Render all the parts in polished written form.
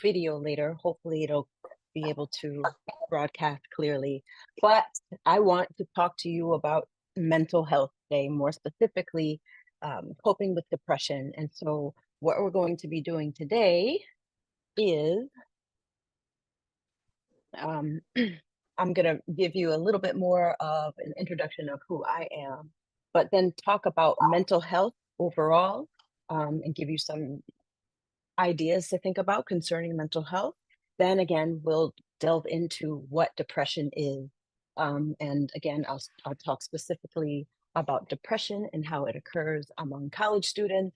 video later. Hopefully it'll be able to broadcast clearly. But I want to talk to you about mental health today, more specifically, coping with depression. And so what we're going to be doing today is um, I'm going to give you a little bit more of an introduction of who I am, but then talk about mental health overall, and give you some ideas to think about concerning mental health. Then again, we'll delve into what depression is. And again, I'll talk specifically about depression and how it occurs among college students,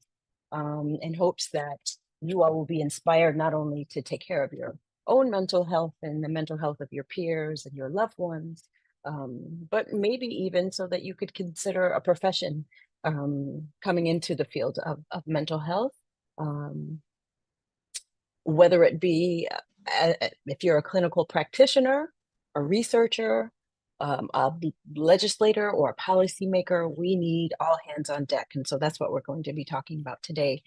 in hopes that you all will be inspired not only to take care of your own mental health and the mental health of your peers and your loved ones, but maybe even so that you could consider a profession, coming into the field of mental health. Whether it be if you're a clinical practitioner, a researcher, a legislator, or a policymaker, we need all hands on deck. And so that's what we're going to be talking about today.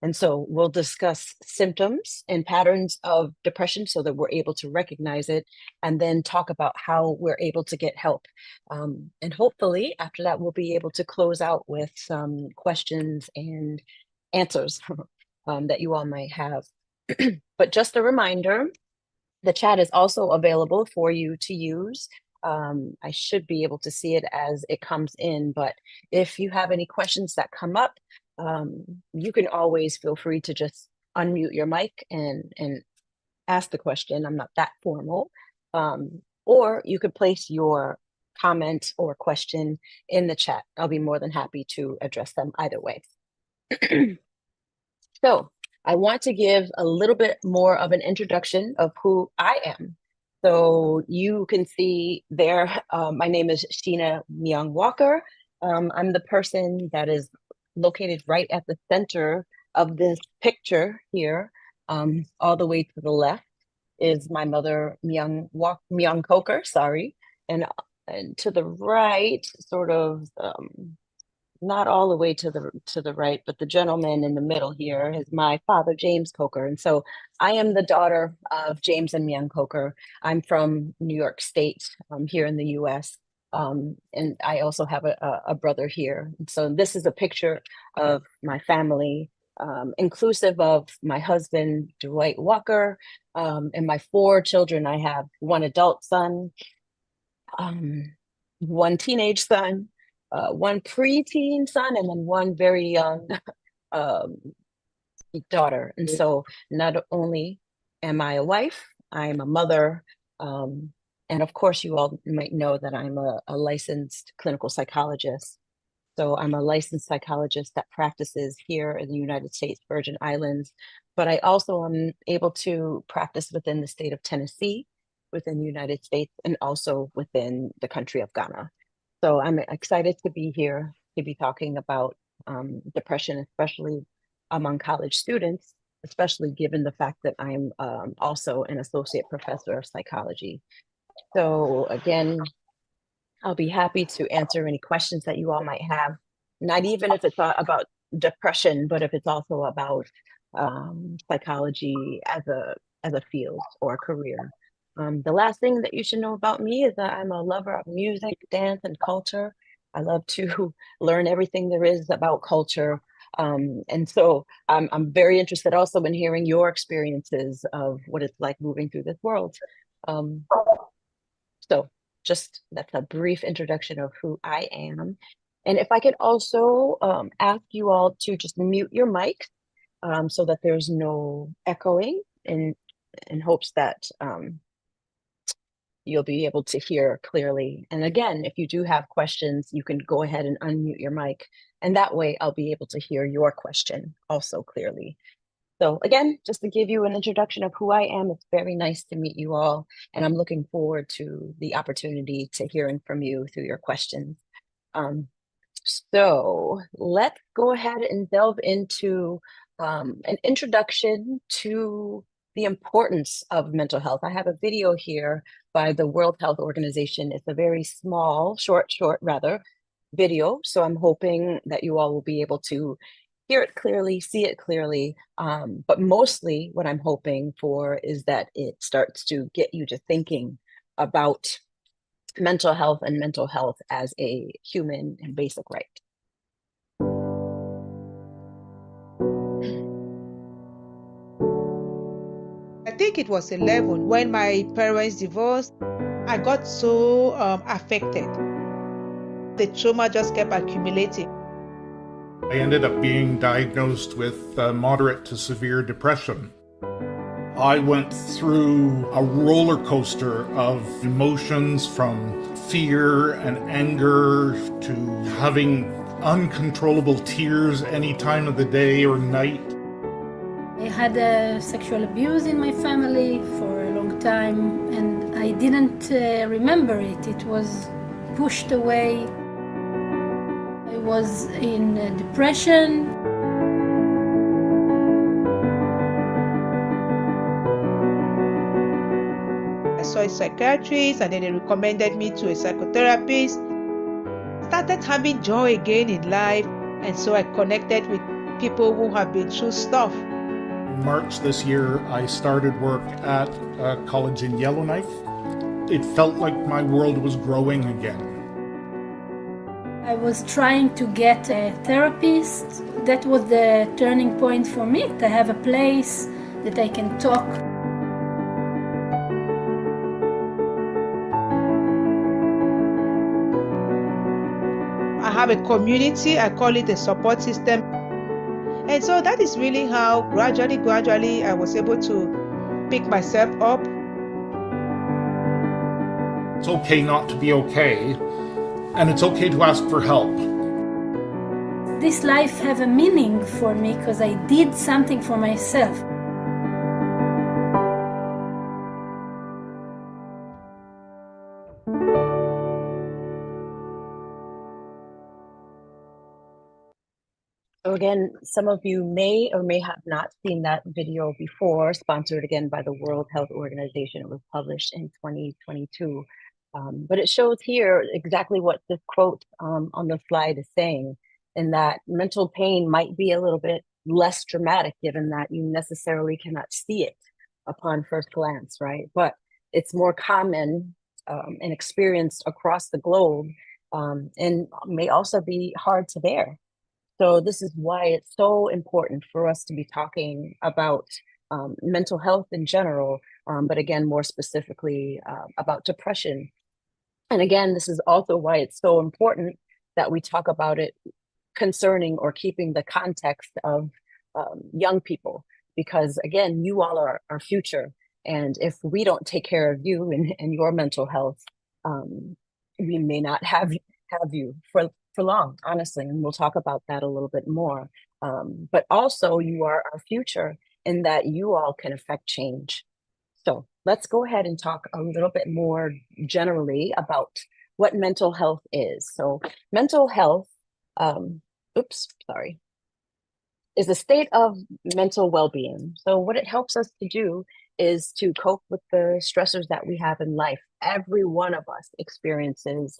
And so we'll discuss symptoms and patterns of depression so that we're able to recognize it, and then talk about how we're able to get help. And hopefully after that, we'll be able to close out with some questions and answers that you all might have. But just a reminder, the chat is also available for you to use. I should be able to see it as it comes in, but if you have any questions that come up, you can always feel free to just unmute your mic and ask the question. I'm not that formal. Or you could place your comment or question in the chat. I'll be more than happy to address them either way. So I want to give a little bit more of an introduction of who I am. So you can see there, my name is Sheena Myung Walker. I'm the person that is located right at the center of this picture here. All the way to the left is my mother, Myung Coker, sorry. And to the right, sort of, not all the way to the right, but the gentleman in the middle here is my father, James Coker. And so I am the daughter of James and Myung Coker. I'm from New York State, here in the US. And I also have a brother here. And so this is a picture of my family, inclusive of my husband, Dwight Walker, and my 4 children. I have 1 adult son, 1 teenage son, 1 preteen son, and then 1 very young daughter. And so not only am I a wife, I'm a mother, and of course you all might know that I'm a licensed clinical psychologist. So I'm a licensed psychologist that practices here in the United States Virgin Islands, but I also am able to practice within the state of Tennessee, within the United States, and also within the country of Ghana. So I'm excited to be here to be talking about depression, especially among college students, especially given the fact that I'm also an associate professor of psychology. So again, I'll be happy to answer any questions that you all might have, not even if it's about depression, but if it's also about psychology as a field or a career. The last thing that you should know about me is that I'm a lover of music, dance, and culture. I love to learn everything there is about culture. And so I'm very interested also in hearing your experiences of what it's like moving through this world. So just that's a brief introduction of who I am. And if I could also ask you all to just mute your mic, so that there's no echoing, in hopes that you'll be able to hear clearly. And again, if you do have questions, you can go ahead and unmute your mic, and that way I'll be able to hear your question also clearly. So again, just to give you an introduction of who I am, it's very nice to meet you all, and I'm looking forward to the opportunity to hearing from you through your questions. So let's go ahead and delve into an introduction to the importance of mental health. I have a video here by the World Health Organization. It's a very small, short rather, video. So I'm hoping that you all will be able to hear it clearly, see it clearly. But mostly what I'm hoping for is that it starts to get you to thinking about mental health and mental health as a human and basic right. I think it was 11 when my parents divorced. I got so affected. The trauma just kept accumulating. I ended up being diagnosed with moderate to severe depression. I went through a roller coaster of emotions, from fear and anger to having uncontrollable tears any time of the day or night. I had sexual abuse in my family for a long time, and I didn't remember it. It was pushed away. I was in depression. I saw a psychiatrist, and then they recommended me to a psychotherapist. Started having joy again in life, and so I connected with people who have been through stuff. In March this year, I started work at a college in Yellowknife. It felt like my world was growing again. I was trying to get a therapist. That was the turning point for me, to have a place that I can talk. I have a community, I call it a support system. And so that is really how gradually I was able to pick myself up. It's okay not to be okay, and it's okay to ask for help. This life have a meaning for me because I did something for myself. So again, some of you may or may have not seen that video before, sponsored again by the World Health Organization. It was published in 2022. But it shows here exactly what this quote on the slide is saying, in that mental pain might be a little bit less dramatic, given that you necessarily cannot see it upon first glance, right? But it's more common and experienced across the globe, and may also be hard to bear. So this is why it's so important for us to be talking about mental health in general, but again, more specifically about depression. And again, this is also why it's so important that we talk about it concerning or keeping the context of young people, because again, you all are our future. And if we don't take care of you and your mental health, we may not have you for long, honestly. And we'll talk about that a little bit more. But also, you are our future in that you all can affect change. So let's go ahead and talk a little bit more generally about what mental health is. So mental health, is a state of mental well-being. So what it helps us to do is to cope with the stressors that we have in life. Every one of us experiences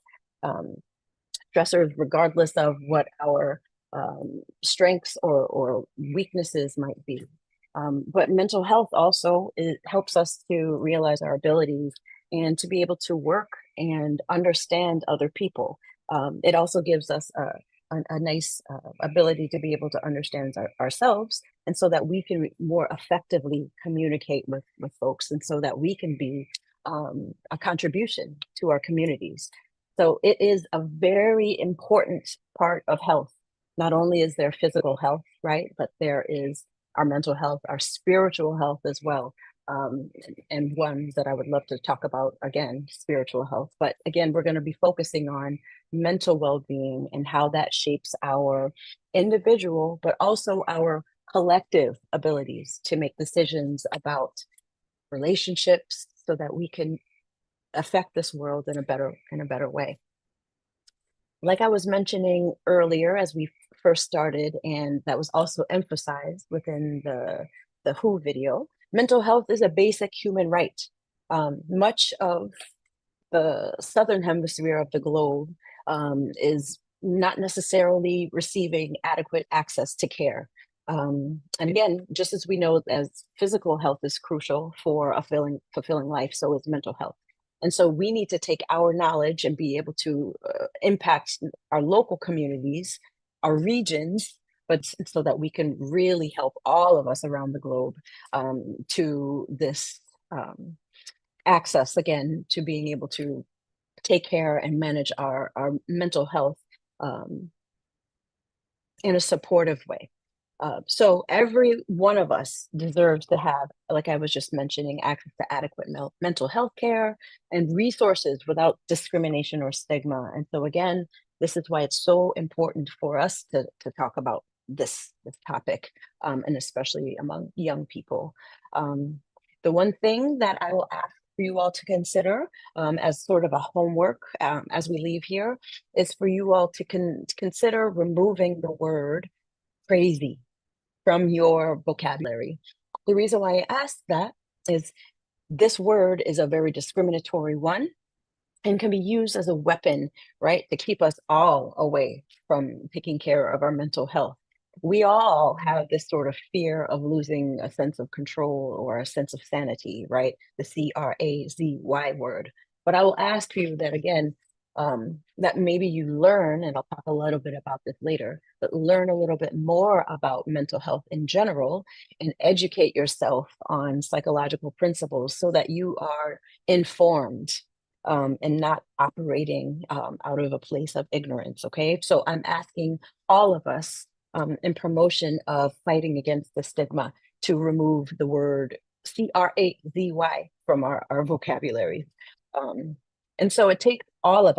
stressors, regardless of what our strengths or weaknesses might be. But mental health also, it helps us to realize our abilities and to be able to work and understand other people. It also gives us a nice ability to be able to understand ourselves, and so that we can more effectively communicate with folks, and so that we can be a contribution to our communities. So it is a very important part of health. Not only is there physical health, right, but there is our mental health, our spiritual health as well. And one that I would love to talk about, again, spiritual health. But again, we're going to be focusing on mental well-being and how that shapes our individual, but also our collective abilities to make decisions about relationships so that we can affect this world in a better way. Like I was mentioning earlier, as we first started, and that was also emphasized within the WHO video, mental health is a basic human right. Much of the southern hemisphere of the globe is not necessarily receiving adequate access to care. And again, just as we know as physical health is crucial for a fulfilling life, so is mental health. And so we need to take our knowledge and be able to impact our local communities, our regions, but so that we can really help all of us around the globe to this access, again, to being able to take care and manage our mental health in a supportive way. So every one of us deserves to have, like I was just mentioning, access to adequate mental health care and resources without discrimination or stigma. And so again, this is why it's so important for us to talk about this topic, and especially among young people. The one thing that I will ask for you all to consider as sort of a homework as we leave here is for you all to consider removing the word crazy from your vocabulary. The reason why I ask that is this word is a very discriminatory one and can be used as a weapon, right, to keep us all away from taking care of our mental health. We all have this sort of fear of losing a sense of control or a sense of sanity, right? The CRAZY word. But I will ask you that again, that maybe you learn, and I'll talk a little bit about this later, but learn a little bit more about mental health in general and educate yourself on psychological principles so that you are informed and not operating out of a place of ignorance, okay? So I'm asking all of us in promotion of fighting against the stigma to remove the word CRAZY from our vocabulary. And so it takes all of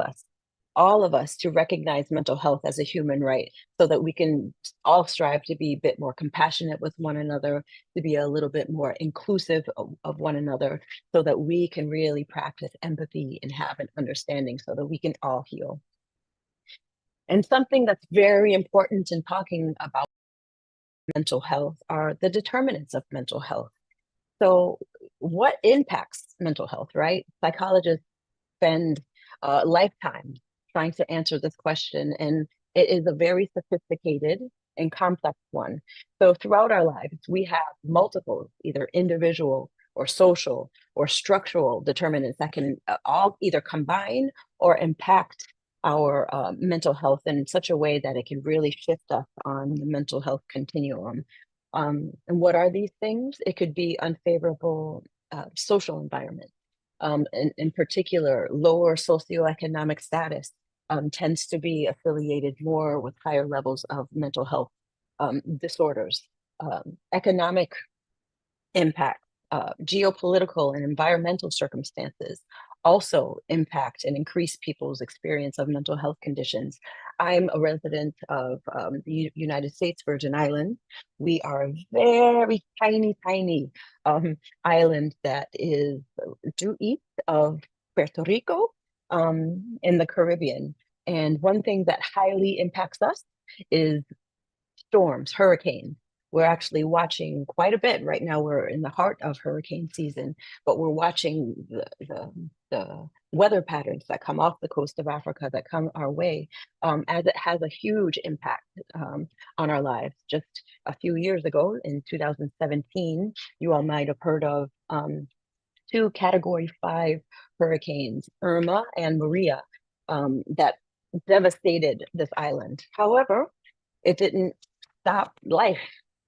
us to recognize mental health as a human right so that we can all strive to be a bit more compassionate with one another, to be a little bit more inclusive of one another so that we can really practice empathy and have an understanding so that we can all heal. And something that's very important in talking about mental health are the determinants of mental health. So what impacts mental health, right? Psychologists spend lifetimes trying to answer this question, and it is a very sophisticated and complex one. So throughout our lives, we have multiple, either individual or social or structural determinants that can all either combine or impact our mental health in such a way that it can really shift us on the mental health continuum. And what are these things? It could be unfavorable social environment. In particular, lower socioeconomic status tends to be affiliated more with higher levels of mental health disorders. Economic impact, geopolitical and environmental circumstances also impact and increase people's experience of mental health conditions. I'm a resident of the United States Virgin Islands. We are a very tiny island that is due east of Puerto Rico in the Caribbean. And one thing that highly impacts us is storms, hurricanes. We're actually watching quite a bit right now. We're in the heart of hurricane season, but we're watching the weather patterns that come off the coast of Africa that come our way, as it has a huge impact on our lives. Just a few years ago, in 2017, you all might have heard of two Category 5 hurricanes, Irma and Maria, that devastated this island. However, it didn't stop life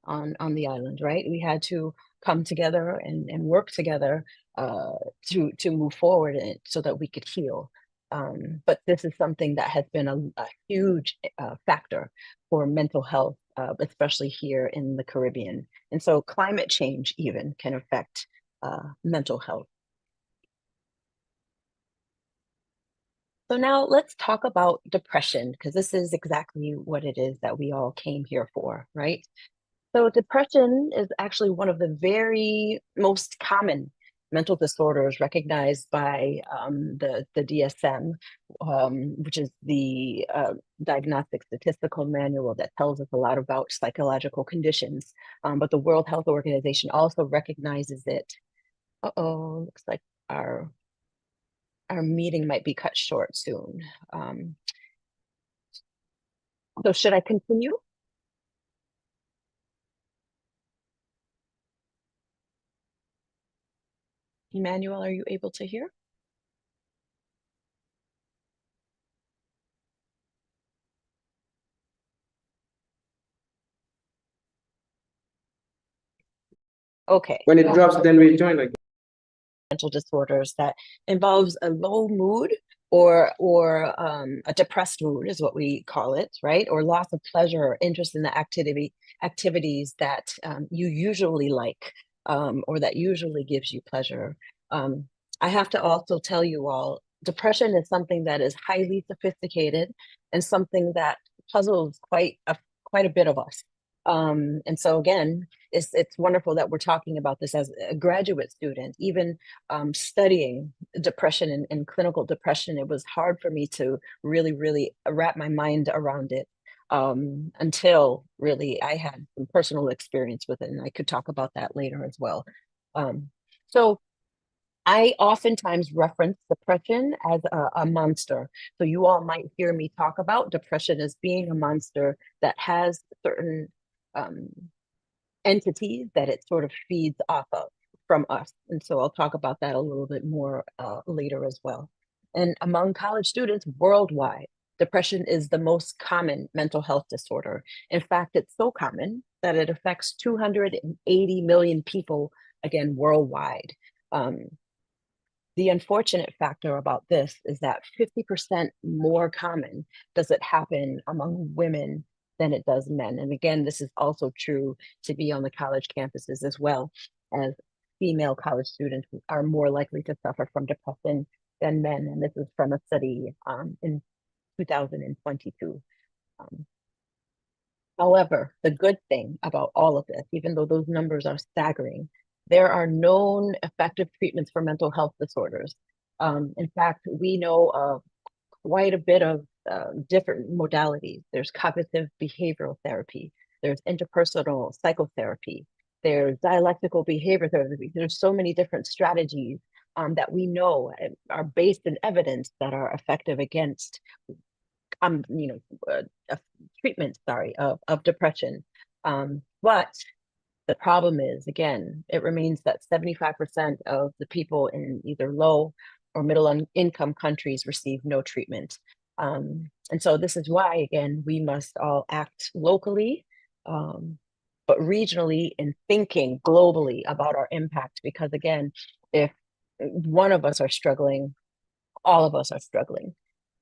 on the island, right? We had to come together and work together to move forward so that we could heal. But this is something that has been a huge factor for mental health, especially here in the Caribbean. And so climate change even can affect mental health. So now let's talk about depression, because this is exactly what it is that we all came here for, right? So depression is actually one of the very most common mental disorders recognized by the DSM, which is the Diagnostic Statistical Manual that tells us a lot about psychological conditions. But the World Health Organization also recognizes it. Looks like our meeting might be cut short soon. So should I continue? Emmanuel, are you able to hear? Okay. When it drops, then we join like Mental disorders that involves a low mood or a depressed mood is what we call it, right? Or loss of pleasure or interest in the activities that you usually like, or that usually gives you pleasure. I have to also tell you all, depression is something that is highly sophisticated and something that puzzles quite a bit of us. And so again, it's wonderful that we're talking about this as a graduate student. Even studying depression and clinical depression, it was hard for me to really wrap my mind around it until really I had some personal experience with it, and I could talk about that later as well. So I oftentimes reference depression as a monster. So you all might hear me talk about depression as being a monster that has certain um, entities that it sort of feeds off of from us. And so I'll talk about that a little bit more later as well. And among college students worldwide, depression is the most common mental health disorder. In fact, it's so common that it affects 280 million people, again, worldwide. The unfortunate factor about this is that 50% more common does it happen among women than it does men. And again, this is also true to be on the college campuses as well, as female college students are more likely to suffer from depression than men. And this is from a study in 2022. However, the good thing about all of this, even though those numbers are staggering, there are known effective treatments for mental health disorders. In fact, we know of quite a bit of different modalities. There's cognitive behavioral therapy, there's interpersonal psychotherapy, there's dialectical behavior therapy. There's so many different strategies that we know are based in evidence that are effective against a treatment, sorry, of depression. But the problem is, again, it remains that 75% of the people in either low or middle income countries receive no treatment. And so this is why, again, we must all act locally, but regionally and thinking globally about our impact. Because again, if one of us are struggling, all of us are struggling.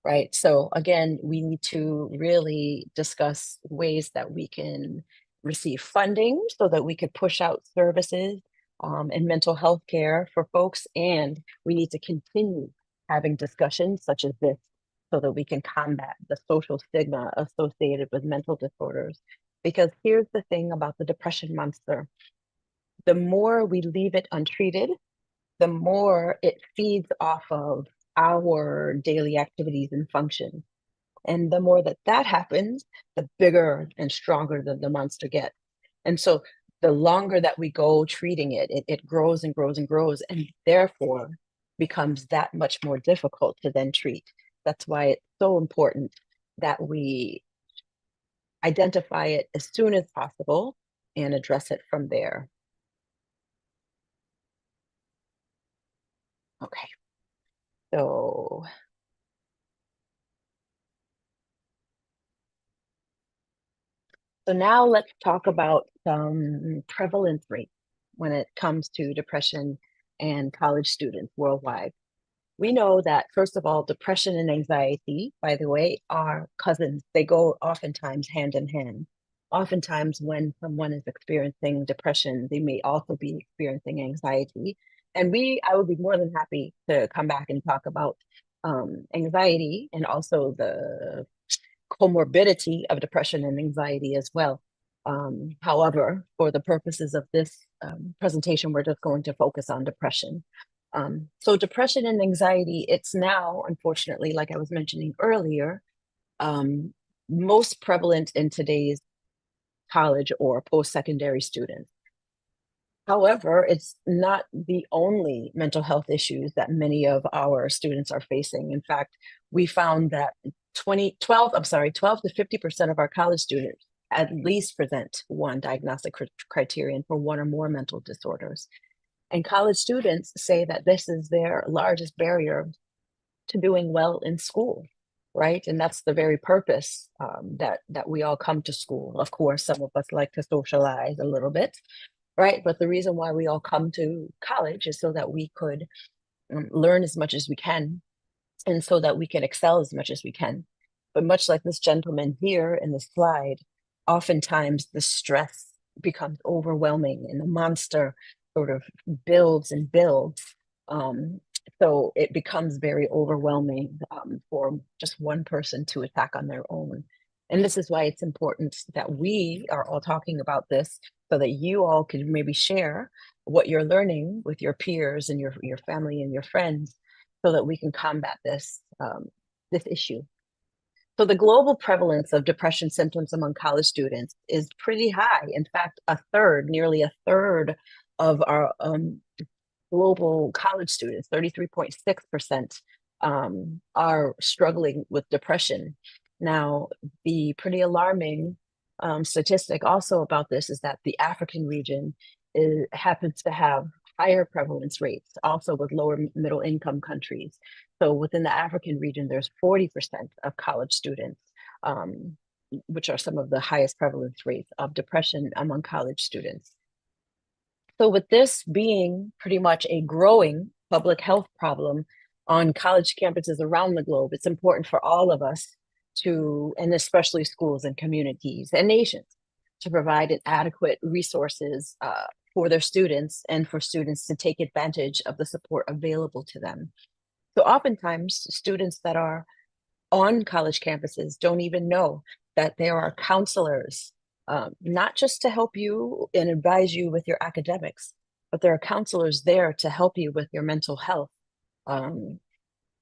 Right. So again, we need to really discuss ways that we can receive funding so that we could push out services and mental health care for folks. And we need to continue having discussions such as this so that we can combat the social stigma associated with mental disorders. Because here's the thing about the depression monster. The more we leave it untreated, the more it feeds off of our daily activities and functions. And the more that happens, the bigger and stronger the monster gets. And so the longer that we go treating it, it grows and grows and grows, and therefore becomes that much more difficult to then treat. That's why it's so important that we identify it as soon as possible and address it from there. Okay. So now let's talk about some prevalence rates when it comes to depression and college students worldwide. We know that, first of all, depression and anxiety, by the way, are cousins. They go oftentimes hand in hand. Oftentimes when someone is experiencing depression, they may also be experiencing anxiety. And I would be more than happy to come back and talk about anxiety and also the comorbidity of depression and anxiety as well. However, for the purposes of this presentation, we're just going to focus on depression. So depression and anxiety, it's now, unfortunately, like I was mentioning earlier, most prevalent in today's college or post-secondary students. However, it's not the only mental health issues that many of our students are facing. In fact, we found that 12 to 50% of our college students at least present one diagnostic criterion for one or more mental disorders. And college students say that this is their largest barrier to doing well in school, right? And that's the very purpose that we all come to school. Of course, some of us like to socialize a little bit, right? But the reason why we all come to college is so that we could learn as much as we can, and so that we can excel as much as we can. But much like this gentleman here in the slide, oftentimes the stress becomes overwhelming and the monster sort of builds and builds. So it becomes very overwhelming for just one person to attack on their own. And this is why it's important that we are all talking about this, so that you all can maybe share what you're learning with your peers and your family and your friends, so that we can combat this this issue. So the global prevalence of depression symptoms among college students is pretty high. In fact, nearly a third of our global college students, 33.6%, are struggling with depression. Now, the pretty alarming statistic also about this is that the African region happens to have higher prevalence rates, also with lower middle income countries. So within the African region, there's 40% of college students, which are some of the highest prevalence rates of depression among college students. So with this being pretty much a growing public health problem on college campuses around the globe, it's important for all of us to, and especially schools and communities and nations, to provide adequate resources for their students, and for students to take advantage of the support available to them. So oftentimes students that are on college campuses don't even know that there are counselors, not just to help you and advise you with your academics, but there are counselors there to help you with your mental health,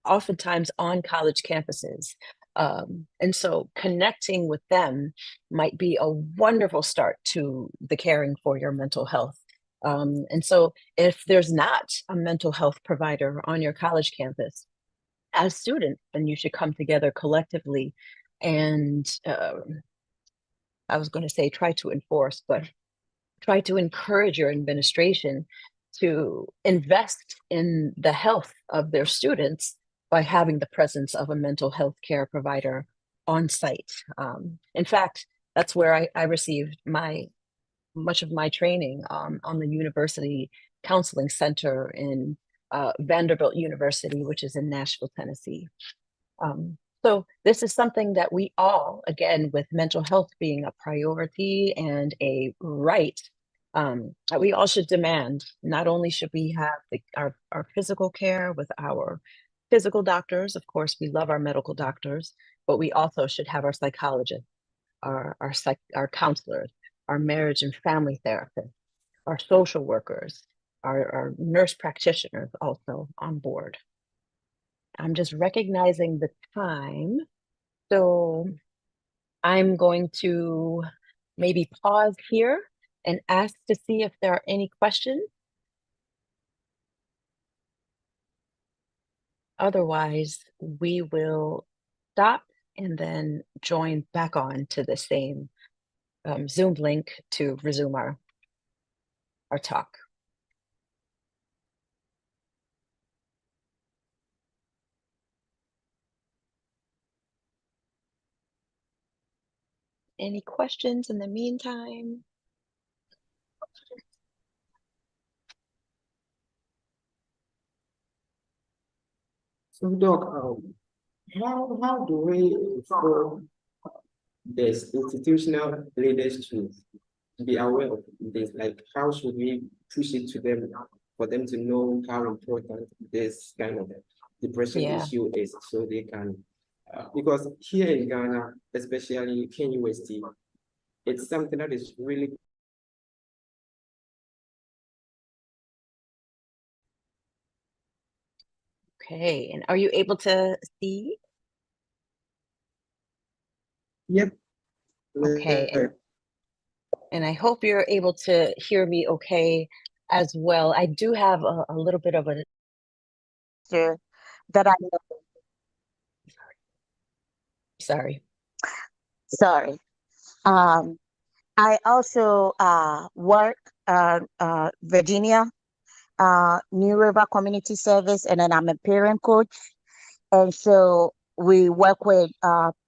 oftentimes on college campuses. And so connecting with them might be a wonderful start to the caring for your mental health. And so if there's not a mental health provider on your college campus, as students, then you should come together collectively and I was going to say try to enforce, but try to encourage your administration to invest in the health of their students by having the presence of a mental health care provider on site. In fact, that's where I received much of my training on the University Counseling Center in Vanderbilt University, which is in Nashville, Tennessee. So this is something that we all, again, with mental health being a priority and a right, that we all should demand. Not only should we have our physical care with our physical doctors, of course, we love our medical doctors, but we also should have our psychologists, our counselors, our marriage and family therapists, our social workers, our nurse practitioners also on board. I'm just recognizing the time. So I'm going to maybe pause here and ask to see if there are any questions. Otherwise, we will stop and then join back on to the same Zoom link to resume our talk. Any questions in the meantime? So, Doc, how do we inform this institutional leaders to be aware of this? Like, how should we push it to them for them to know how important this kind of depression issue is, so they can, because here in Ghana, especially Kenya West, it's something that is really Okay, and are you able to see? Yep. Okay, and I hope you're able to hear me okay as well. I do have a little bit of a that I Sorry. Sorry. Um, I also work Virginia, New River Community Service, and then I'm a parent coach. And so we work with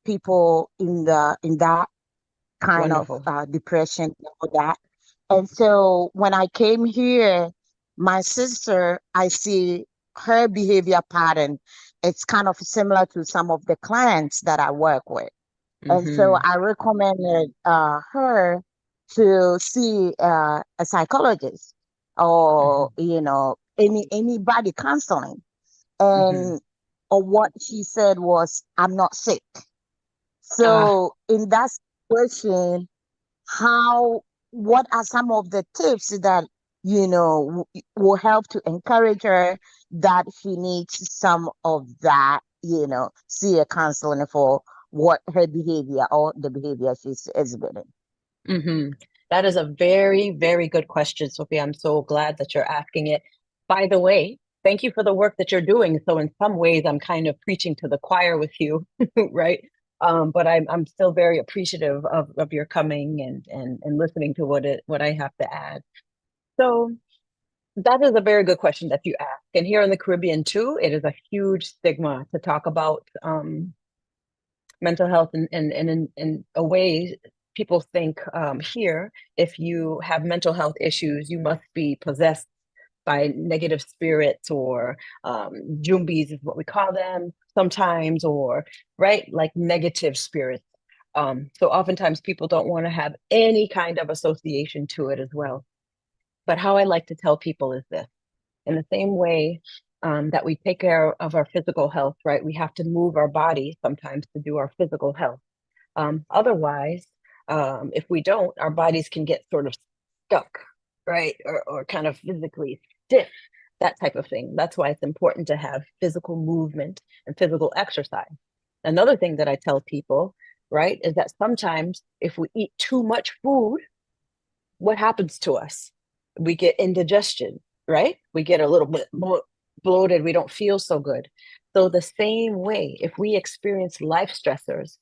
people in that kind of Wonderful. depression and all that. And so when I came here, my sister, I see her behavior pattern. It's kind of similar to some of the clients that I work with. And so Mm-hmm. I recommended her to see a psychologist or, Mm-hmm. anybody counseling. Mm-hmm. And or what she said was, I'm not sick. Ah, So in that situation, what are some of the tips that, will help to encourage her that she needs some of that, see a counselor for what her behavior or the behavior she's exhibiting? mm-hmm. That is a very, very good question, Sophie. I'm so glad that you're asking it. By the way, thank you for the work that you're doing. So in some ways, I'm kind of preaching to the choir with you, right? But I'm still very appreciative of your coming and listening to what I have to add. So that is a very good question that you ask. And here in the Caribbean too, it is a huge stigma to talk about mental health and in a way people think here if you have mental health issues you must be possessed by negative spirits or jumbies is what we call them sometimes, or right, like negative spirits. So oftentimes people don't want to have any kind of association to it as well. But how I like to tell people is this: in the same way that we take care of our physical health, right? We have to move our body sometimes to do our physical health. Otherwise, if we don't, our bodies can get sort of stuck, right? Or kind of physically stiff, that type of thing. That's why it's important to have physical movement and physical exercise. Another thing that I tell people, right, is that sometimes if we eat too much food, what happens to us? We get indigestion, right? We get a little bit bloated. We don't feel so good. So, the same way, if we experience life stressors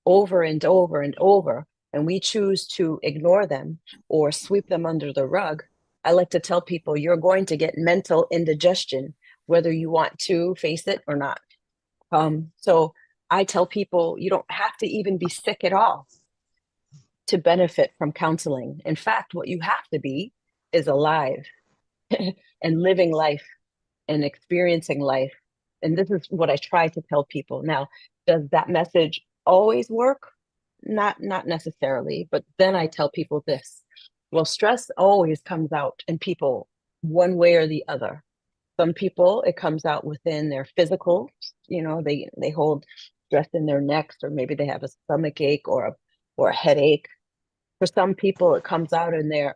over and over and over, and we choose to ignore them or sweep them under the rug, I like to tell people you're going to get mental indigestion, whether you want to face it or not. So, I tell people you don't have to even be sick at all to benefit from counseling. In fact, what you have to be is alive and living life and experiencing life. And this is what I try to tell people. Now, does that message always work? Not necessarily, but then I tell people this. Well, stress always comes out in people one way or the other. Some people it comes out within their physical, they hold stress in their necks, or maybe they have a stomach ache or a headache. For some people, it comes out in their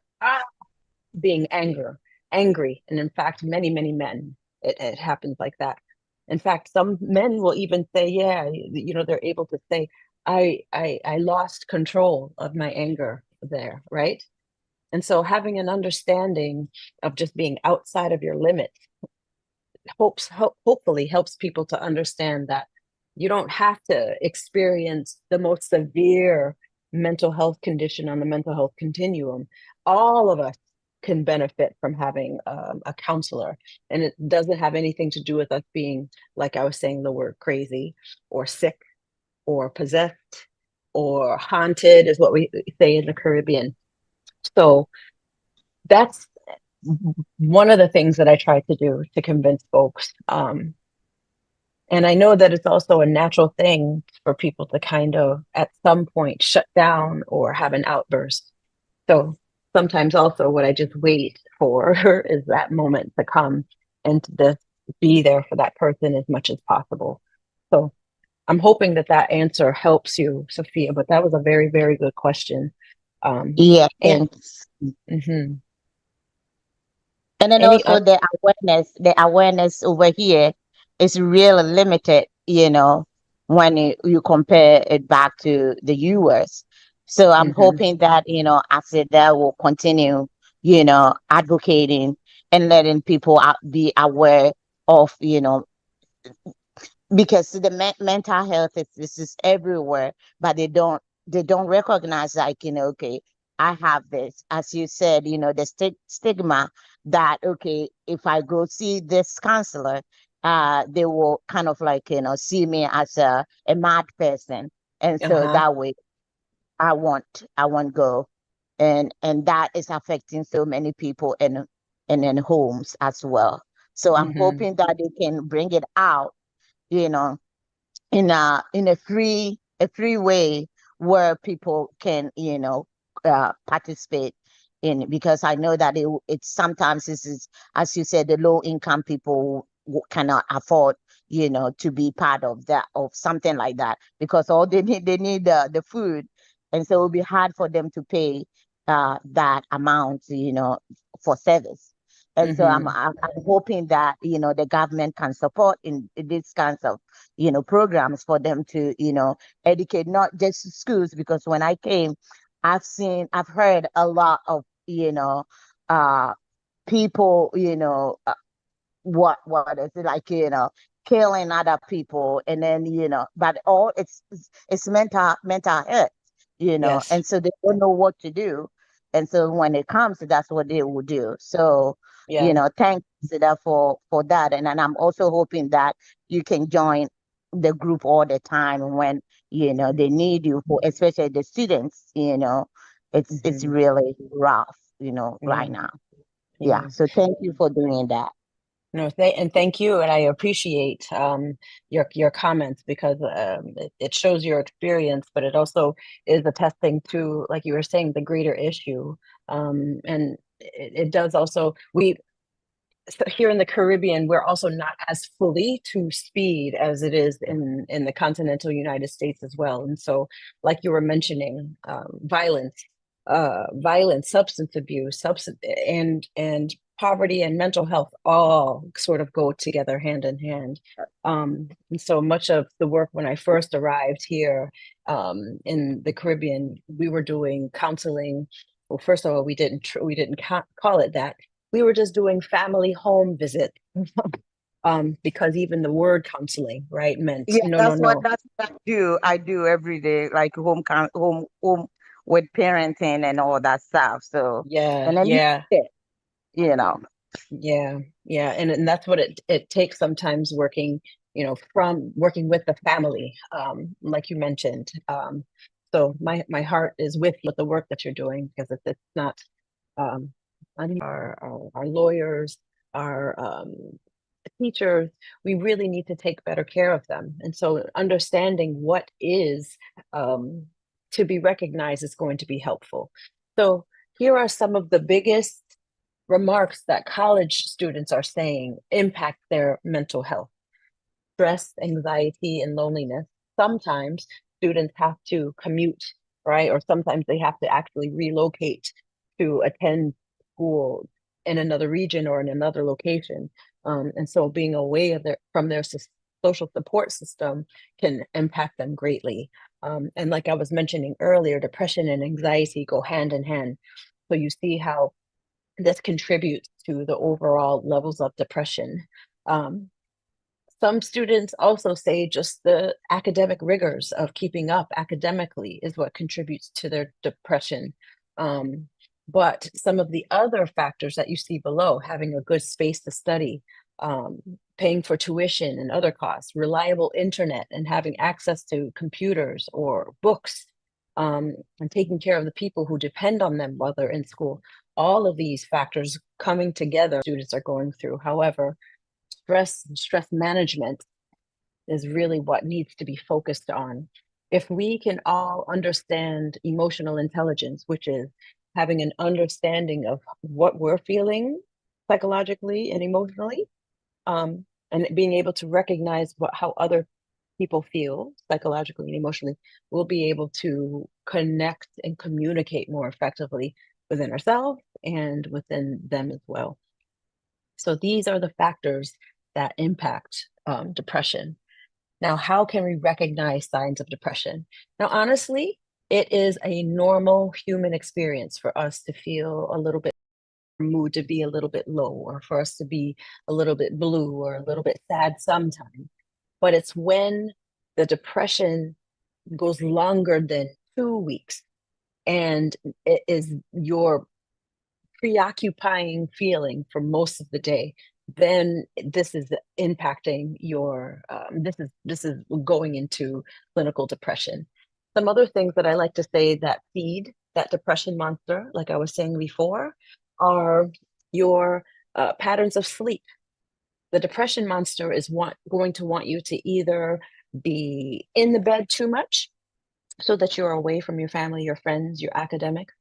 being angry. And in fact, many men, it happens like that. In fact, some men will even say, yeah, they're able to say, I lost control of my anger there, right? And so having an understanding of just being outside of your limits hopefully helps people to understand that you don't have to experience the most severe mental health condition on the mental health continuum. All of us can benefit from having a counselor, and it doesn't have anything to do with us being, like I was saying, the word crazy or sick or possessed or haunted is what we say in the Caribbean. So that's one of the things that I try to do to convince folks. And I know that it's also a natural thing for people to kind of at some point shut down or have an outburst. So sometimes also what I just wait for is that moment to come and to just be there for that person as much as possible. So I'm hoping that that answer helps you, Sophia, but that was a very, very good question. Yeah, And thanks. mhm. And then Any also other? the awareness over here is really limited, when you compare it back to the US. So I'm Mhm. hoping that, Aseda will continue, advocating and letting people be aware of, because the mental health is everywhere, but they don't recognize, like, okay, I have this, as you said, the stigma that, okay, if I go see this counselor, they will kind of like, see me as a mad person, and so Uh-huh. that way I won't go, and that is affecting so many people and in homes as well. So I'm Mm-hmm. hoping that they can bring it out, you know, in a free way where people can, participate in, because I know that it's sometimes, this is, as you said, the low income people who cannot afford, to be part of that, of something like that, because all they need the food, and so it'll be hard for them to pay that amount, for service. And so I'm, Mm-hmm. I'm hoping that, the government can support in these kinds of, programs for them to, educate not just schools, because when I came, I've heard a lot of, uh, people, what is it like, killing other people, and then, but all it's mental health, Yes. and so they don't know what to do, and so when it comes, that's what they will do. So, Yeah. thanks, Sida, for that, and I'm also hoping that you can join the group all the time when, they need you, for especially the students. It's Mm-hmm. really rough, right Yeah. now. Yeah, Yeah. so thank you for doing that. No, and thank you, and I appreciate your comments, because it shows your experience, but it also is attesting to, like you were saying, the greater issue. And it does also, so here in the Caribbean, we're also not as fully to speed as it is in the continental United States as well. And so, like you were mentioning, violence, substance abuse, and poverty and mental health all sort of go together hand in hand. And so much of the work when I first arrived here in the Caribbean, we were doing counseling. Well, first of all, we didn't call it that. We were just doing family home visit, because even the word counseling, right, meant Yeah, no, no, that's what no. that's what I do. I do every day, like home with parenting and all that stuff. So, Yeah, and then yeah, you know. yeah, yeah, and that's what it takes sometimes, working, from working with the family, like you mentioned. So my heart is with you with the work that you're doing, because it's not, um, our lawyers, our teachers, we really need to take better care of them. And so understanding what is, um, to be recognized is going to be helpful. So here are some of the biggest remarks that college students are saying impact their mental health: stress, anxiety, and loneliness. Sometimes students have to commute, right? Or sometimes they have to actually relocate to attend school in another region or in another location. And so being away from their social support system can impact them greatly. And like I was mentioning earlier, depression and anxiety go hand in hand. So you see how this contributes to the overall levels of depression. Um, some students also say just the academic rigors of keeping up academically is what contributes to their depression. But some of the other factors that you see below, having a good space to study, paying for tuition and other costs, reliable internet, and having access to computers or books, and taking care of the people who depend on them while they're in school. All of these factors coming together, students are going through. However, stress management is really what needs to be focused on. If we can all understand emotional intelligence, which is having an understanding of what we're feeling psychologically and emotionally, and being able to recognize how other people feel psychologically and emotionally, we'll be able to connect and communicate more effectively within ourselves and within them as well. So these are the factors that impact depression. Now, how can we recognize signs of depression? Now, honestly, it is a normal human experience for us to feel a little bit, mood to be a little bit low, or for us to be a little bit blue or a little bit sad sometimes. but it's when the depression goes longer than 2 weeks and it is your preoccupying feeling for most of the day, then this is impacting your this is going into clinical depression. Some other things that I like to say that feed that depression monster, like I was saying before, are your patterns of sleep. The depression monster is going to want you to either be in the bed too much so that you're away from your family, your friends, your academics,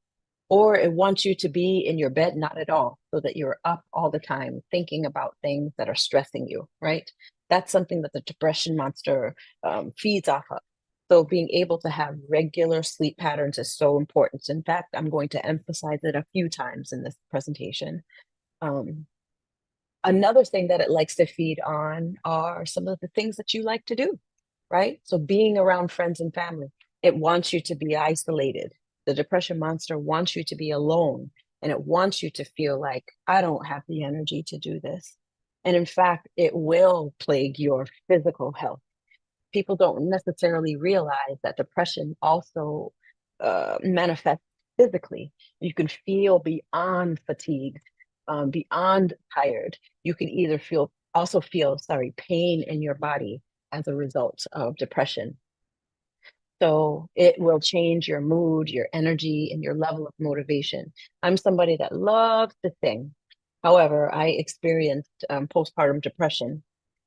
or it wants you to be in your bed not at all so that you're up all the time thinking about things that are stressing you, right? That's something that the depression monster feeds off of. So being able to have regular sleep patterns is so important. In fact, I'm going to emphasize it a few times in this presentation. Another thing that it likes to feed on are some of the things that you like to do, right? So being around friends and family, it wants you to be isolated. The depression monster wants you to be alone, and it wants you to feel like, I don't have the energy to do this. And in fact, it will plague your physical health. People don't necessarily realize that depression also manifests physically. You can feel beyond fatigued, beyond tired. You can either also feel, pain in your body as a result of depression. So it will change your mood, your energy, and your level of motivation. I'm somebody that loves to sing. However, I experienced postpartum depression,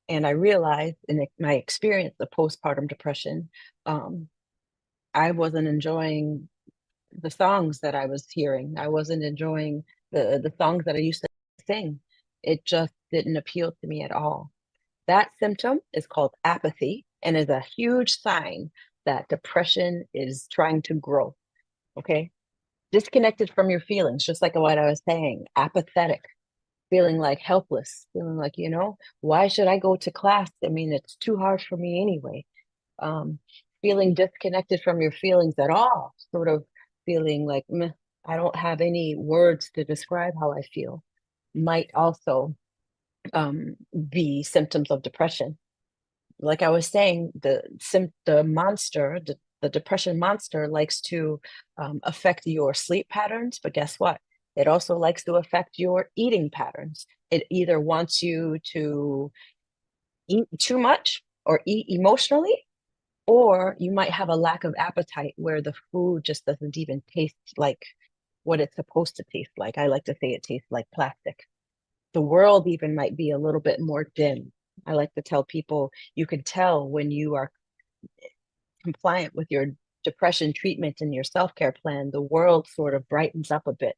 and I realized in my experience of postpartum depression, I wasn't enjoying the songs that I was hearing. I wasn't enjoying the songs that I used to sing. It just didn't appeal to me at all. That symptom is called apathy and is a huge sign that depression is trying to grow. Okay. Disconnected from your feelings, just like what I was saying, apathetic, feeling like helpless, feeling like, why should I go to class? I mean, it's too hard for me anyway. Feeling disconnected from your feelings at all, sort of feeling like, meh, I don't have any words to describe how I feel, might also be symptoms of depression. Like I was saying, the monster, the depression monster likes to affect your sleep patterns, but guess what? It also likes to affect your eating patterns. It either wants you to eat too much or eat emotionally, or you might have a lack of appetite where the food just doesn't even taste like what it's supposed to taste like. I like to say it tastes like plastic. The world even might be a little bit more dim. I like to tell people you can tell when you are compliant with your depression treatment and your self-care plan, the world sort of brightens up a bit.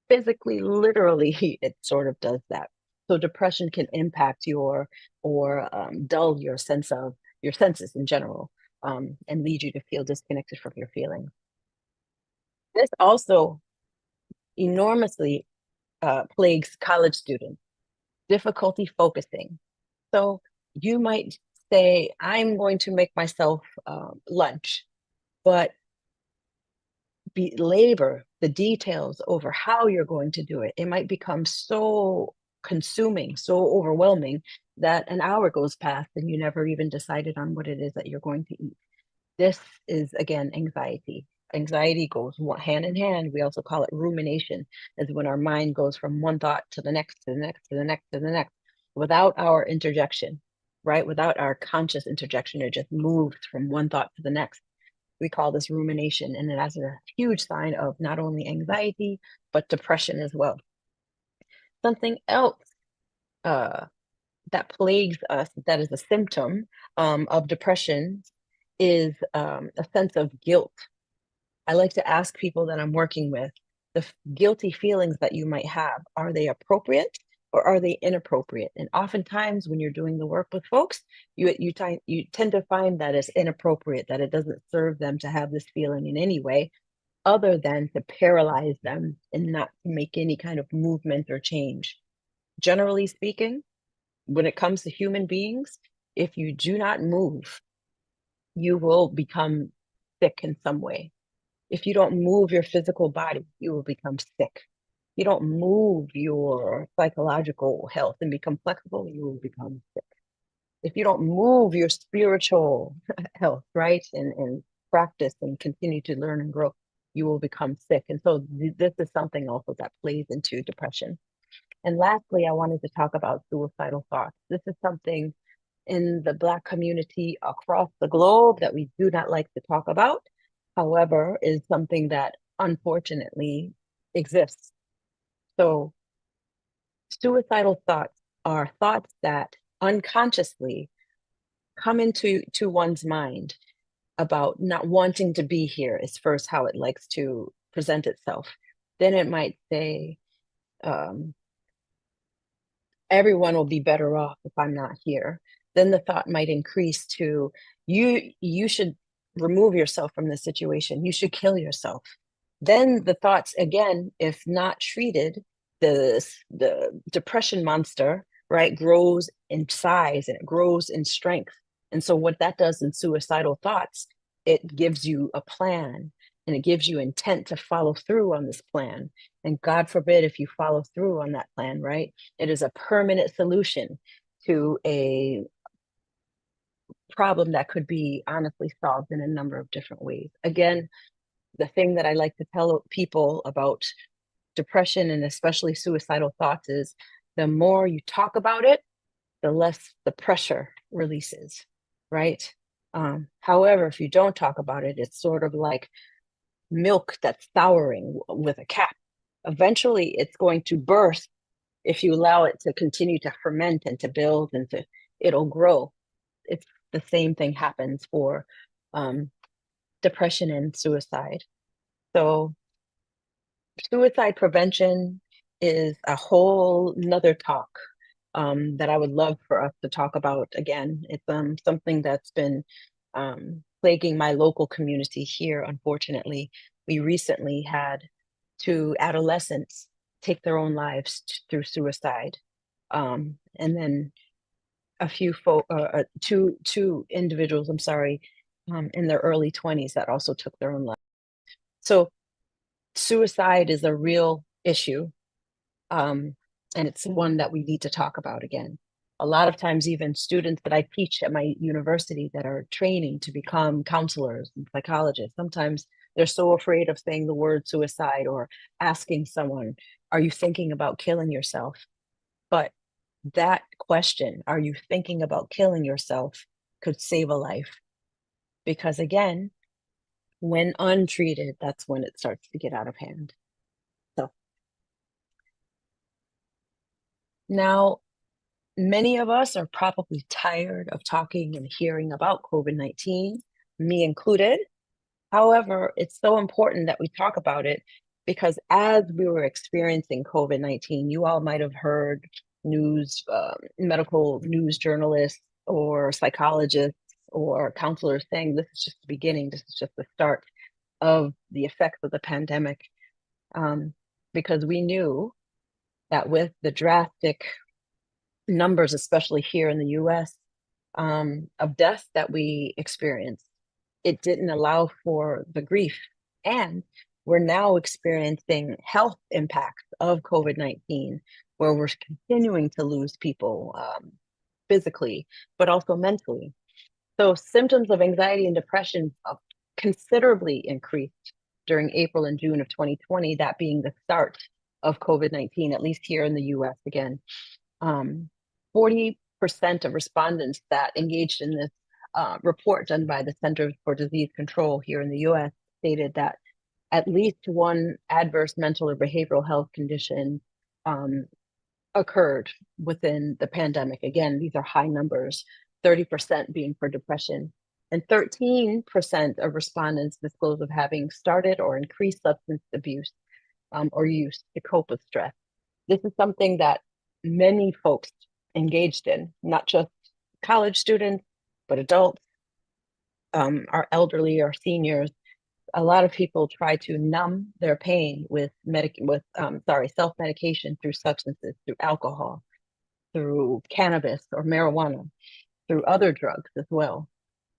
Physically, literally, it sort of does that. So depression can impact or dull your senses in general, and lead you to feel disconnected from your feelings. This also enormously plagues college students, difficulty focusing. So you might say, I'm going to make myself lunch, but belabor the details over how you're going to do it. It might become so consuming, so overwhelming that an hour goes past and you never even decided on what it is that you're going to eat. This is, again, anxiety. Anxiety goes hand in hand. We also call it rumination, is when our mind goes from one thought to the next, to the next, to the next, to the next, without our interjection, right? Without our conscious interjection, it just moves from one thought to the next. We call this rumination, and it has a huge sign of not only anxiety, but depression as well. Something else that plagues us, that is a symptom of depression, is a sense of guilt. I like to ask people that I'm working with, the guilty feelings that you might have, are they appropriate or are they inappropriate? And oftentimes when you're doing the work with folks, you tend to find that it's inappropriate, that it doesn't serve them to have this feeling in any way other than to paralyze them and not make any kind of movement or change. Generally speaking, when it comes to human beings, if you do not move, you will become sick in some way. If you don't move your physical body, you will become sick. You don't move your psychological health and become flexible, you will become sick. if you don't move your spiritual health, right, and practice and continue to learn and grow, you will become sick. And so this is something also that plays into depression. And lastly, I wanted to talk about suicidal thoughts. This is something in the Black community across the globe that we do not like to talk about. However, is something that unfortunately exists. So suicidal thoughts are thoughts that unconsciously come into one's mind about not wanting to be here is first how it likes to present itself. Then it might say, everyone will be better off if I'm not here. Then the thought might increase to, you should remove yourself from the situation. You should kill yourself. Then the thoughts, again, if not treated, the depression monster, right, grows in size and it grows in strength. And so what that does in suicidal thoughts, it gives you a plan and it gives you intent to follow through on this plan. And God forbid if you follow through on that plan, right? It is a permanent solution to a problem that could be honestly solved in a number of different ways. Again, the thing that I like to tell people about depression and especially suicidal thoughts is the more you talk about it, the less the pressure releases, right? However, if you don't talk about it, it's sort of like milk that's souring with a cap. Eventually, it's going to burst if you allow it to continue to ferment and to build and it'll grow. It's the same thing happens for depression and suicide. So suicide prevention is a whole nother talk that I would love for us to talk about again. It's something that's been plaguing my local community here, unfortunately. We recently had 2 adolescents take their own lives through suicide. And then a few two individuals, I'm sorry, in their early 20s that also took their own lives. So suicide is a real issue. And it's one that we need to talk about again. A lot of times, even students that I teach at my university that are training to become counselors and psychologists, sometimes they're so afraid of saying the word suicide or asking someone, are you thinking about killing yourself? But that question, are you thinking about killing yourself, could save a life. Because again, when untreated, that's when it starts to get out of hand. So now, many of us are probably tired of talking and hearing about COVID-19, me included. However, it's so important that we talk about it because as we were experiencing COVID-19, you all might have heard news, medical news journalists or psychologists or counselors saying this is just the beginning, this is just the start of the effects of the pandemic. Because we knew that with the drastic numbers, especially here in the US, of death that we experienced, it didn't allow for the grief. And we're now experiencing health impacts of COVID-19, where we're continuing to lose people physically, but also mentally. So symptoms of anxiety and depression considerably increased during April and June of 2020, that being the start of COVID-19, at least here in the US again. 40% of respondents that engaged in this report done by the Centers for Disease Control here in the US stated that at least one adverse mental or behavioral health condition occurred within the pandemic. Again, these are high numbers, 30% being for depression. And 13% of respondents disclosed of having started or increased substance abuse or use to cope with stress. This is something that many folks engaged in, not just college students, but adults, our elderly, our seniors. A lot of people try to numb their pain with self-medication through substances, through alcohol, through cannabis or marijuana, through other drugs as well.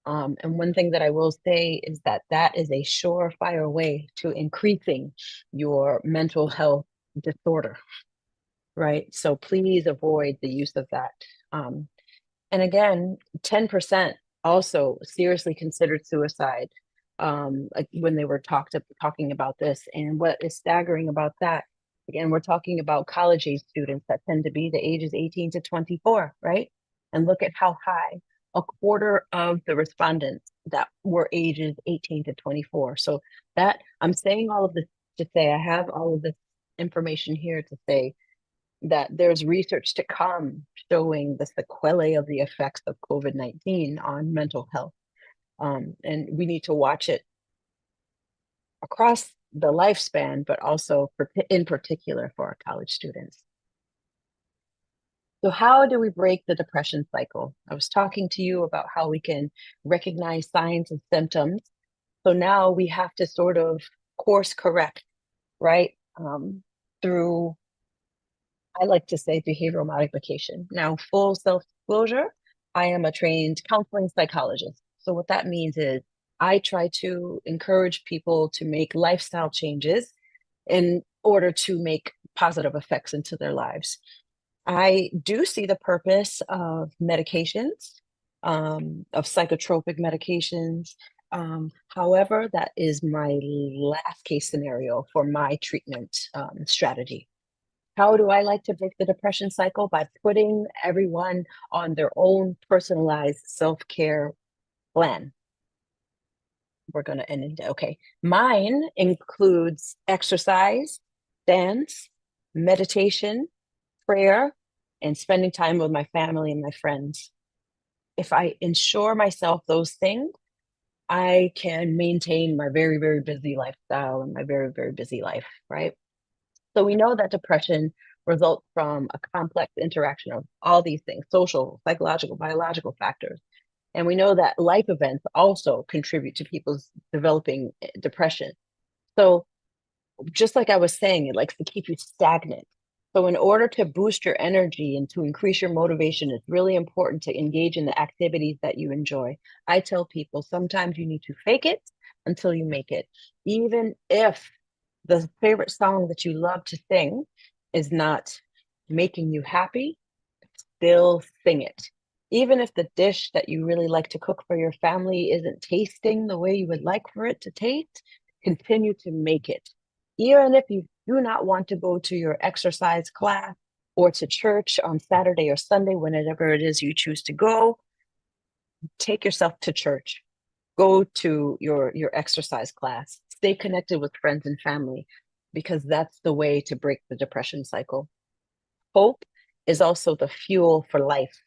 And one thing that I will say is that that is a surefire way to increasing your mental health disorder, right? So please avoid the use of that. And And again, 10% also seriously considered suicide like when they were talking about this. And what is staggering about that, again, we're talking about college age students that tend to be the ages 18 to 24, right? And look at how high, a quarter of the respondents that were ages 18 to 24. So that I'm saying all of this to say, I have all of this information here to say that there's research to come showing the sequelae of the effects of COVID-19 on mental health. And we need to watch it across the lifespan, but also in particular for our college students. So how do we break the depression cycle? I was talking to you about how we can recognize signs and symptoms. So now we have to sort of course correct, right? Through, I like to say, behavioral modification. Now, full self-disclosure, I am a trained counseling psychologist. So what that means is I try to encourage people to make lifestyle changes in order to make positive effects into their lives. I do see the purpose of medications, of psychotropic medications. However, that is my last case scenario for my treatment strategy. How do I like to break the depression cycle? By putting everyone on their own personalized self-care plan. We're going to end it. Okay. Mine includes exercise, dance, meditation, prayer, and spending time with my family and my friends. If I ensure myself those things, I can maintain my very, very busy lifestyle and my very, very busy life, right? So we know that depression results from a complex interaction of all these things, social, psychological, biological factors. And we know that life events also contribute to people's developing depression. So just like I was saying, it likes to keep you stagnant. So in order to boost your energy and to increase your motivation, it's really important to engage in the activities that you enjoy. I tell people sometimes you need to fake it until you make it. Even if the favorite song that you love to sing is not making you happy, still sing it. Even if the dish that you really like to cook for your family isn't tasting the way you would like for it to taste, continue to make it. Even if you do not want to go to your exercise class or to church on Saturday or Sunday, whenever it is you choose to go, take yourself to church. Go to your exercise class. Stay connected with friends and family, because that's the way to break the depression cycle. Hope is also the fuel for life.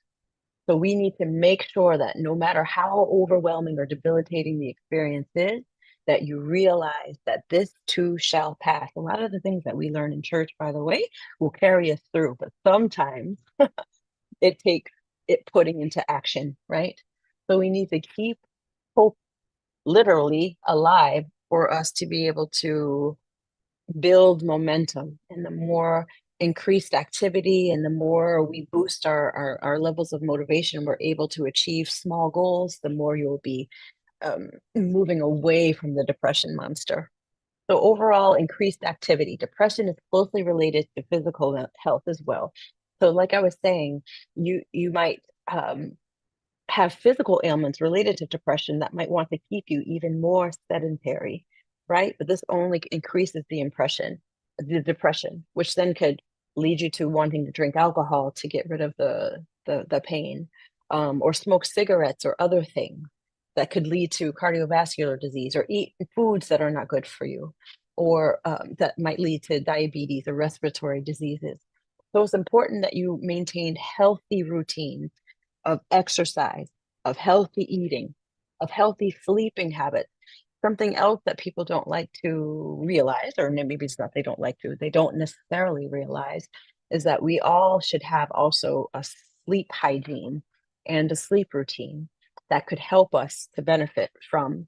So we need to make sure that no matter how overwhelming or debilitating the experience is, that you realize that this too shall pass. A lot of the things that we learn in church, by the way, will carry us through, but sometimes it takes it putting into action, right? So we need to keep hope literally alive for us to be able to build momentum. And the more increased activity and the more we boost our levels of motivation, we're able to achieve small goals, the more you'll be moving away from the depression monster. So overall, increased activity. Depression is closely related to physical health as well. So like I was saying, you might have physical ailments related to depression that might want to keep you even more sedentary, right? But this only increases the depression, which then could lead you to wanting to drink alcohol to get rid of the pain, or smoke cigarettes or other things that could lead to cardiovascular disease, or eat foods that are not good for you, or that might lead to diabetes or respiratory diseases. So it's important that you maintain healthy routines of exercise, of healthy eating, of healthy sleeping habits. Something else that people don't like to realize, or maybe it's not they don't necessarily realize, is that we all should have also a sleep hygiene and a sleep routine that could help us to benefit from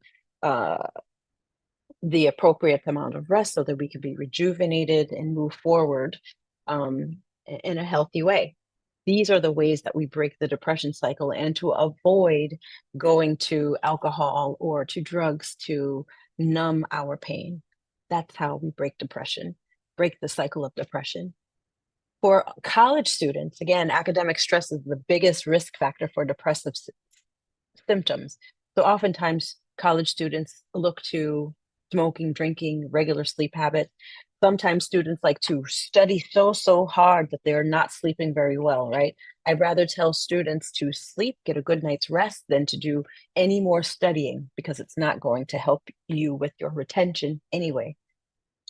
the appropriate amount of rest so that we could be rejuvenated and move forward in a healthy way. These are the ways that we break the depression cycle, and to avoid going to alcohol or to drugs to numb our pain. That's how we break depression, break the cycle of depression. For college students, again, academic stress is the biggest risk factor for depressive symptoms. So oftentimes college students look to smoking, drinking, regular sleep habits. Sometimes students like to study so hard that they're not sleeping very well, right? I'd rather tell students to sleep, get a good night's rest than to do any more studying because it's not going to help you with your retention anyway.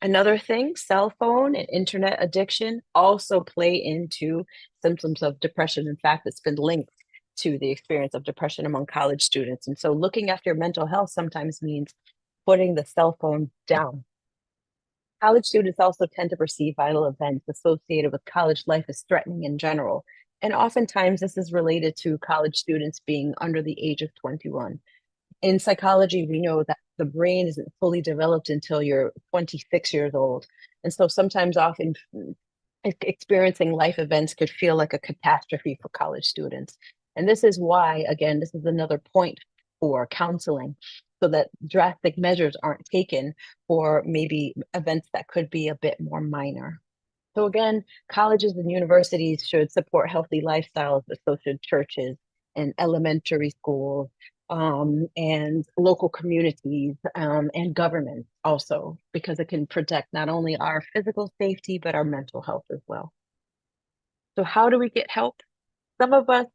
Another thing, cell phone and internet addiction also play into symptoms of depression. In fact, it's been linked to the experience of depression among college students. And so looking after your mental health sometimes means putting the cell phone down. College students also tend to perceive vital events associated with college life as threatening in general. And oftentimes this is related to college students being under the age of 21. In psychology, we know that the brain isn't fully developed until you're 26 years old. And so sometimes often experiencing life events could feel like a catastrophe for college students. And this is why, again, this is another point for counseling, so that drastic measures aren't taken for maybe events that could be a bit more minor. So again, colleges and universities should support healthy lifestyles with social churches and elementary schools, and local communities, and governments also, because it can protect not only our physical safety, but our mental health as well. So how do we get help? Some of us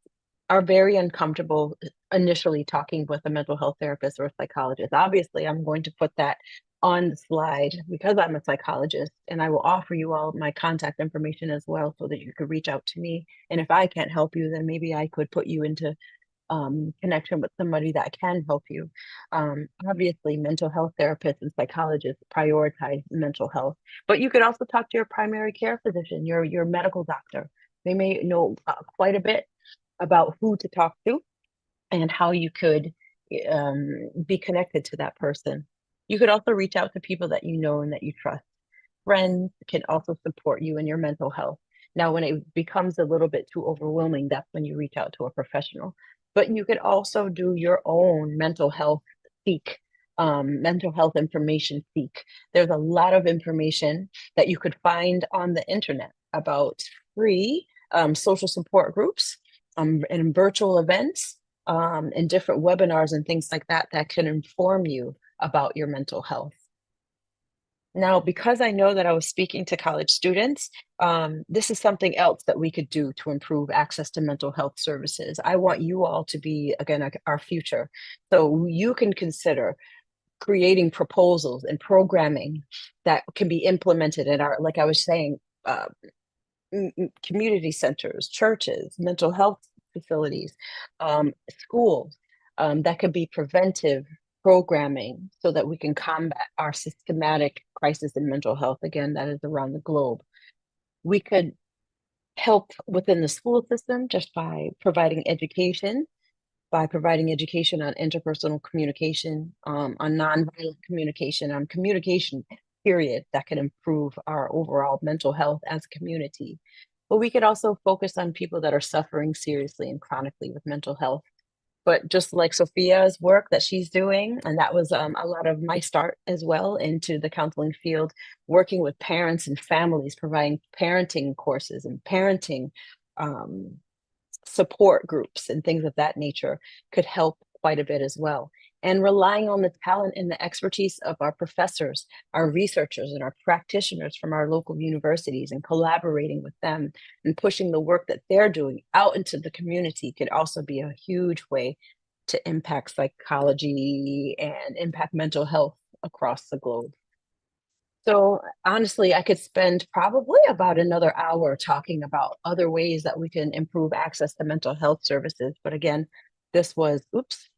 are very uncomfortable initially talking with a mental health therapist or a psychologist. Obviously, I'm going to put that on the slide because I'm a psychologist, and I will offer you all my contact information as well so that you could reach out to me. And if I can't help you, then maybe I could put you into connection with somebody that can help you. Obviously, mental health therapists and psychologists prioritize mental health, but you could also talk to your primary care physician, your medical doctor. They may know quite a bit about who to talk to and how you could be connected to that person. You could also reach out to people that you know and that you trust. Friends can also support you in your mental health. Now, when it becomes a little bit too overwhelming, that's when you reach out to a professional. But you could also do your own mental health seek, mental health information seek. There's a lot of information that you could find on the internet about free social support groups, and virtual events, and different webinars and things like that that can inform you about your mental health. Now, because I know that I was speaking to college students, this is something else that we could do to improve access to mental health services. I want you all to be, again, our future. So you can consider creating proposals and programming that can be implemented in our, like I was saying, community centers, churches, mental health facilities, schools, that could be preventive programming so that we can combat our systematic crisis in mental health, again, that is around the globe. We could help within the school system just by providing education on interpersonal communication, on nonviolent communication, on communication, period, that can improve our overall mental health as a community. But we could also focus on people that are suffering seriously and chronically with mental health. But just like Sophia's work that she's doing, and that was a lot of my start as well into the counseling field, working with parents and families, providing parenting courses and parenting support groups and things of that nature could help quite a bit as well. And relying on the talent and the expertise of our professors, our researchers, and our practitioners from our local universities, and collaborating with them and pushing the work that they're doing out into the community could also be a huge way to impact psychology and impact mental health across the globe. So honestly, I could spend probably about another hour talking about other ways that we can improve access to mental health services. But again, this was,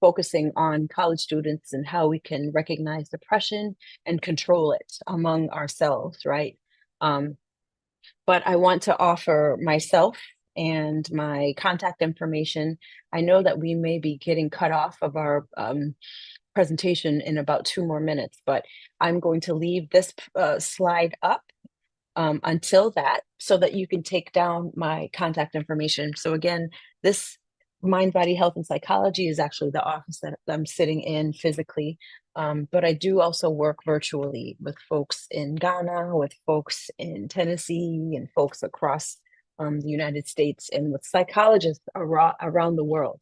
focusing on college students and how we can recognize depression and control it among ourselves, right? But I want to offer myself and my contact information. I know that we may be getting cut off of our presentation in about 2 more minutes, but I'm going to leave this slide up until that, so that you can take down my contact information. So again, this Mind, Body, Health, and Psychology is actually the office that I'm sitting in physically. But I do also work virtually with folks in Ghana, with folks in Tennessee, and folks across the United States and with psychologists around the world.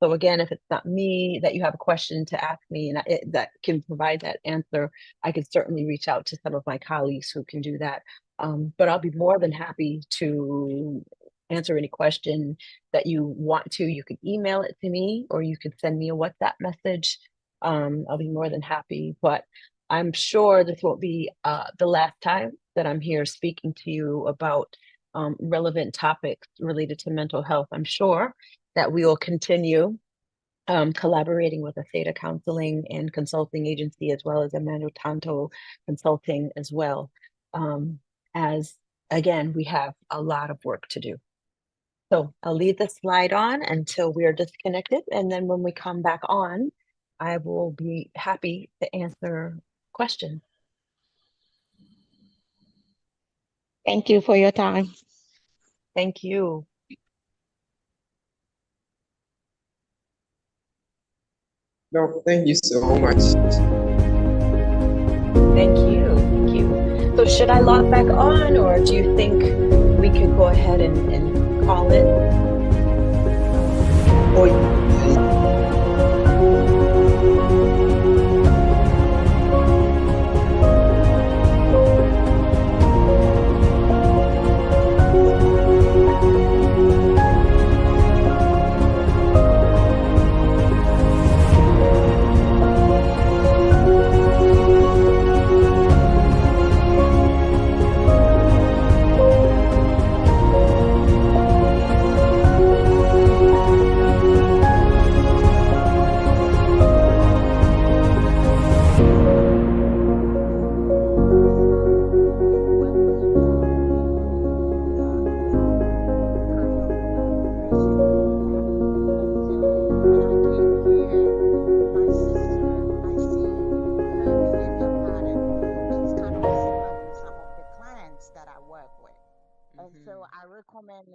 So again, if it's not me that you have a question to ask me and that can provide that answer, I could certainly reach out to some of my colleagues who can do that. But I'll be more than happy to answer any question that you want to. You could email it to me or you could send me a WhatsApp message. I'll be more than happy, but I'm sure this won't be the last time that I'm here speaking to you about relevant topics related to mental health. I'm sure that we will continue collaborating with Aseda Counseling and Consulting Agency, as well as Emmanuel Tonto Consulting as well. As again, we have a lot of work to do. So I'll leave the slide on until we're disconnected. And then when we come back on, I will be happy to answer questions. Thank you for your time. Thank you. No, thank you so much. Thank you. Thank you. So should I log back on, or do you think we could go ahead and call it? That I work with. And so I recommend